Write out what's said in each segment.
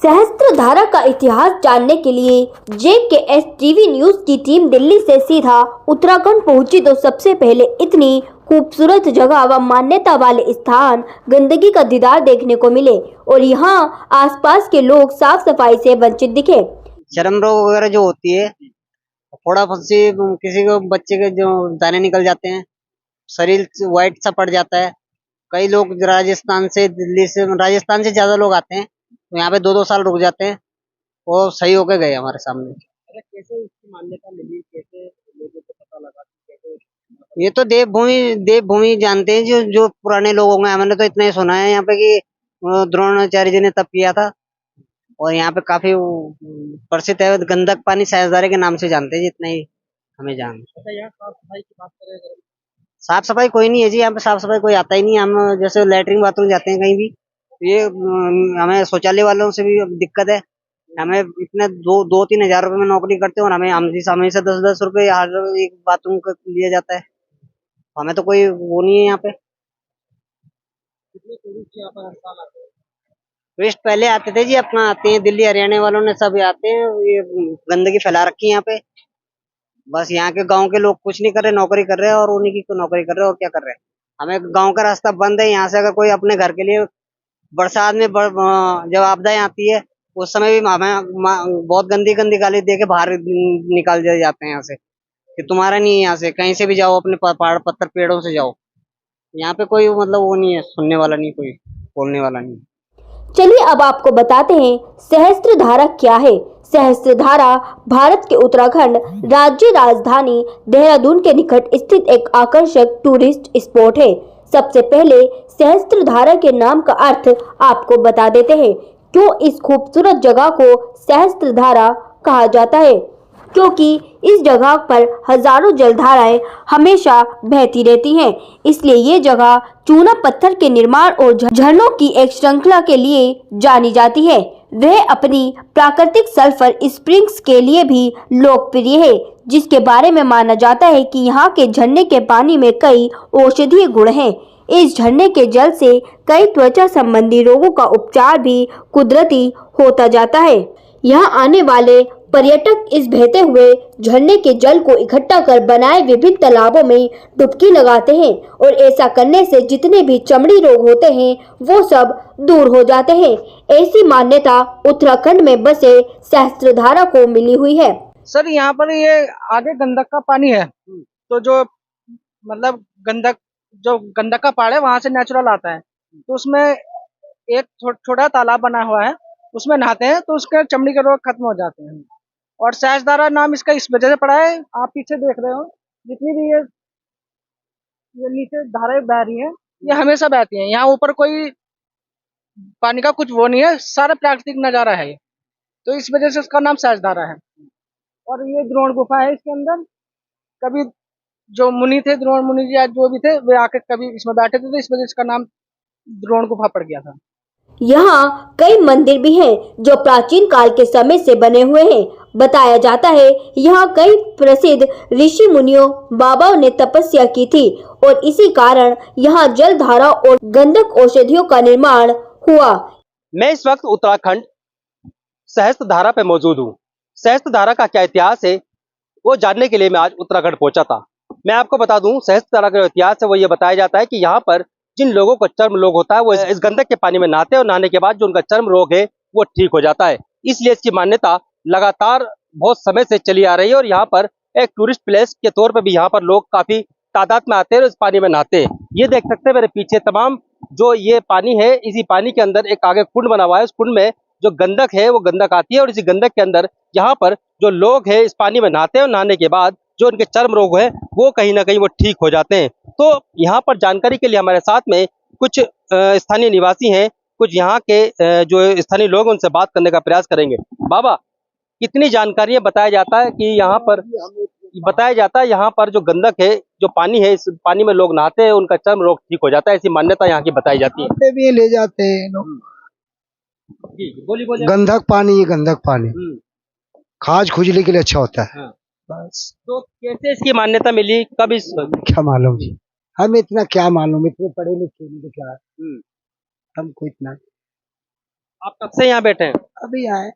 सहस्त्रधारा का इतिहास जानने के लिए JKS टीवी न्यूज की टीम दिल्ली से सीधा उत्तराखंड पहुंची तो सबसे पहले इतनी खूबसूरत जगह व मान्यता वाले स्थान गंदगी का दीदार देखने को मिले और यहाँ आसपास के लोग साफ सफाई से वंचित दिखे। चर्म रोग वगैरह जो होती है, फोड़ा फंसी, किसी को बच्चे के जो दाने निकल जाते हैं, शरीर व्हाइट सा पड़ जाता है। कई लोग राजस्थान से, दिल्ली से, राजस्थान से ज्यादा लोग आते हैं तो यहाँ पे 2-2 साल रुक जाते हैं और सही होके गए हमारे सामने। कैसे इसकी मान्यता मिली, कैसे लोगों को पता लगा, कैसे? ये तो देवभूमि जानते हैं जो जो पुराने लोग होंगे। हमने तो इतना ही सुना है यहाँ पे कि द्रोणाचार्य जी ने तप किया था और यहाँ पे काफी प्रसिद्ध है। गंधक पानी सहस्त्रधारा के नाम से जानते हैं, जितना ही हमें जान। अच्छा, यहाँ साफ सफाई की बात करें अगर, साफ सफाई कोई नहीं है जी, यहाँ पे साफ सफाई कोई आता ही नहीं। हम जैसे लैट्रिन बाथरूम जाते हैं कहीं भी, ये हमें शौचालय वालों से भी दिक्कत है। हमें इतने 2-3 हजार रुपए में नौकरी करते हैं और हमें से 10-10 रुपए हर एक बाथरूम का लिया जाता है। हमें तो कोई वो नहीं है यहाँ पे। कितने टूरिस्ट यहाँ पर हर साल आते हैं? टूरिस्ट पहले आते थे जी, अपना आते हैं, दिल्ली हरियाणा वालों ने सब आते हैं। ये गंदगी फैला रखी है यहाँ पे। बस यहाँ के गांव के लोग कुछ नहीं कर रहे, नौकरी कर रहे हैं और उन्हीं की नौकरी कर रहे हैं और क्या कर रहे हैं। हमें गांव का रास्ता बंद है। यहाँ से अगर कोई अपने घर के लिए बरसात में जब आपदाएं आती है उस समय भी हमें बहुत गंदी गंदी गाली दे के बाहर निकाल दिए जाते हैं यहाँ से कि तुम्हारा नहीं है, यहाँ से कहीं से भी जाओ, अपने पहाड़ पत्थर पेड़ों से जाओ। यहाँ पे कोई मतलब वो नहीं है, सुनने वाला नहीं, कोई बोलने वाला नहीं। चलिए अब आपको बताते हैं सहस्त्रधारा क्या है। सहस्त्रधारा भारत के उत्तराखंड राज्य राजधानी देहरादून के निकट स्थित एक आकर्षक टूरिस्ट स्पॉट है। सबसे पहले सहस्त्रधारा के नाम का अर्थ आपको बता देते हैं। क्यों इस खूबसूरत जगह को सहस्त्रधारा कहा जाता है? क्योंकि इस जगह पर हजारों जलधाराएं हमेशा बहती रहती हैं। इसलिए ये जगह चूना पत्थर के निर्माण और झरनों की एक श्रृंखला के लिए जानी जाती है। वह अपनी प्राकृतिक सल्फर स्प्रिंग्स के लिए भी लोकप्रिय है, जिसके बारे में माना जाता है कि यहाँ के झरने के पानी में कई औषधीय गुण हैं। इस झरने के जल से कई त्वचा संबंधी रोगों का उपचार भी कुदरती होता जाता है। यहाँ आने वाले पर्यटक इस बहते हुए झरने के जल को इकट्ठा कर बनाए विभिन्न तालाबों में डुबकी लगाते हैं और ऐसा करने से जितने भी चमड़ी रोग होते हैं वो सब दूर हो जाते हैं। ऐसी मान्यता उत्तराखंड में बसे सहस्त्रधारा को मिली हुई है। सर यहाँ पर ये आगे गंडक का पानी है, तो जो मतलब गंडक का पहाड़ है वहां से नेचुरल आता है, तो उसमें एक छोटा तालाब बना हुआ है, उसमें नहाते हैं तो उसके चमड़ी के रोग खत्म हो जाते हैं। और सहस्त्रधारा नाम इसका इस वजह से पड़ा है, आप पीछे देख रहे हो जितनी भी ये नीचे धाराएं बह रही हैं, ये हमेशा बहती हैं। यहाँ ऊपर कोई पानी का कुछ वो नहीं है, सारा प्राकृतिक नजारा है ये, तो इस वजह से इसका नाम सहस्त्रधारा है। और ये द्रोण गुफा है, इसके अंदर कभी जो मुनि थे, द्रोण मुनि जी या जो भी थे, वे आके कभी इसमें बैठे थे, तो इस वजह से इसका नाम द्रोण गुफा पड़ गया था। यहाँ कई मंदिर भी हैं जो प्राचीन काल के समय से बने हुए हैं। बताया जाता है यहाँ कई प्रसिद्ध ऋषि मुनियों बाबाओं ने तपस्या की थी और इसी कारण यहाँ जलधारा और गंधक औषधियों का निर्माण हुआ। मैं इस वक्त उत्तराखंड सहस्त्रधारा पे मौजूद हूँ। सहस्त्रधारा का क्या इतिहास है वो जानने के लिए मैं आज उत्तराखंड पहुंचा था। मैं आपको बता दूं, सहस्त्रधारा का इतिहास है वो ये बताया जाता है कि यहाँ पर जिन लोगों को चर्म रोग होता है वो इस गंधक के पानी में नहाते हैं और नहाने के बाद जो उनका चर्म रोग है वो ठीक हो जाता है। इसलिए इसकी मान्यता लगातार बहुत समय से चली आ रही है और यहाँ पर एक टूरिस्ट प्लेस के तौर पर भी यहाँ पर लोग काफी तादाद में आते हैं और इस पानी में नहाते हैं। ये देख सकते हैं मेरे पीछे तमाम जो ये पानी है, इसी पानी के अंदर एक आगे कुंड बना हुआ है। उस कुंड में जो गंधक है वो गंधक आती है और इसी गंधक के अंदर यहाँ पर जो लोग हैं इस पानी में नहाते हैं और नहाने के बाद जो उनके चर्म रोग है वो कहीं ना कहीं वो ठीक हो जाते हैं। तो यहाँ पर जानकारी के लिए हमारे साथ में कुछ स्थानीय निवासी हैं, कुछ यहाँ के जो स्थानीय लोग उनसे बात करने का प्रयास करेंगे। बाबा, कितनी जानकारियां बताया जाता है कि यहाँ पर यहाँ पर जो गंधक है, जो पानी है, इस पानी में लोग नहाते हैं उनका चर्म रोग ठीक हो जाता है, ऐसी मान्यता यहाँ की बताई जाती है। भी ले जाते हैं लोग। बोली गंधक पानी खाज खुजली के लिए अच्छा होता है। हाँ। बस तो कैसे इसकी मान्यता मिली, कब इस क्या मालूम जी, हम इतना क्या मालूम, इतने पढ़े लिखे नहीं तो क्या हमको इतना। आप कब से यहाँ बैठे हैं? अभी आए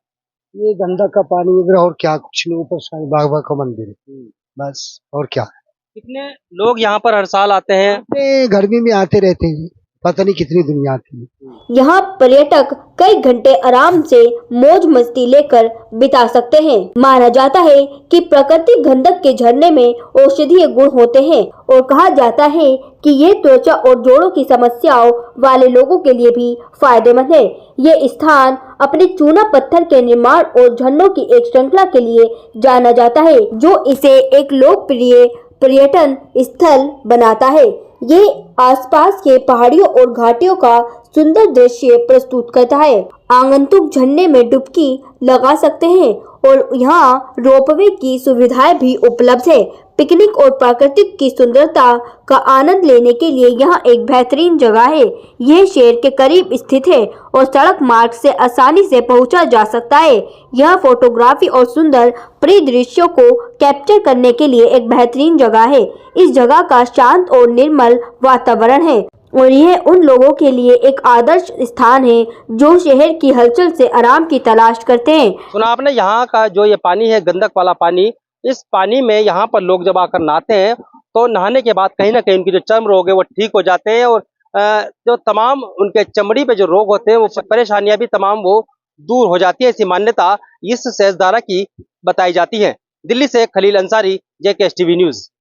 ये गंदक का पानी इधर और क्या कुछ नहीं ऊपर साईं बाबा का मंदिर है बस और क्या कितने लोग यहाँ पर हर साल आते हैं? ये गर्मी में आते रहते हैं पता नहीं कितनी दुनिया आती है यहाँ पर्यटक कई घंटे आराम से मौज मस्ती लेकर बिता सकते हैं। माना जाता है कि प्राकृतिक गंधक के झरने में औषधीय गुण होते हैं और कहा जाता है कि ये त्वचा और जोड़ों की समस्याओं वाले लोगों के लिए भी फायदेमंद है। ये स्थान अपने चूना पत्थर के निर्माण और झरनों की एक श्रृंखला के लिए जाना जाता है, जो इसे एक लोकप्रिय पर्यटन स्थल बनाता है। ये आसपास के पहाड़ियों और घाटियों का सुंदर दृश्य प्रस्तुत करता है। आगंतुक झरने में डुबकी लगा सकते हैं और यहाँ रोपवे की सुविधाएं भी उपलब्ध है। पिकनिक और प्राकृतिक की सुंदरता का आनंद लेने के लिए यहाँ एक बेहतरीन जगह है। यह शहर के करीब स्थित है और सड़क मार्ग से आसानी से पहुंचा जा सकता है। यह फोटोग्राफी और सुंदर परिदृश्यों को कैप्चर करने के लिए एक बेहतरीन जगह है। इस जगह का शांत और निर्मल वातावरण है और यह उन लोगों के लिए एक आदर्श स्थान है जो शहर की हलचल से आराम की तलाश करते हैं। सुना आपने यहाँ का जो ये पानी है गंदक वाला पानी, इस पानी में यहाँ पर लोग जब आकर नहाते हैं तो नहाने के बाद कहीं ना कहीं उनके जो चर्म रोग है वो ठीक हो जाते हैं और जो तमाम उनके चमड़ी पे जो रोग होते हैं वो परेशानियां भी तमाम वो दूर हो जाती है। ऐसी मान्यता इस सहस्त्रधारा की बताई जाती है। दिल्ली से Khalil Ansari, JKS TV news.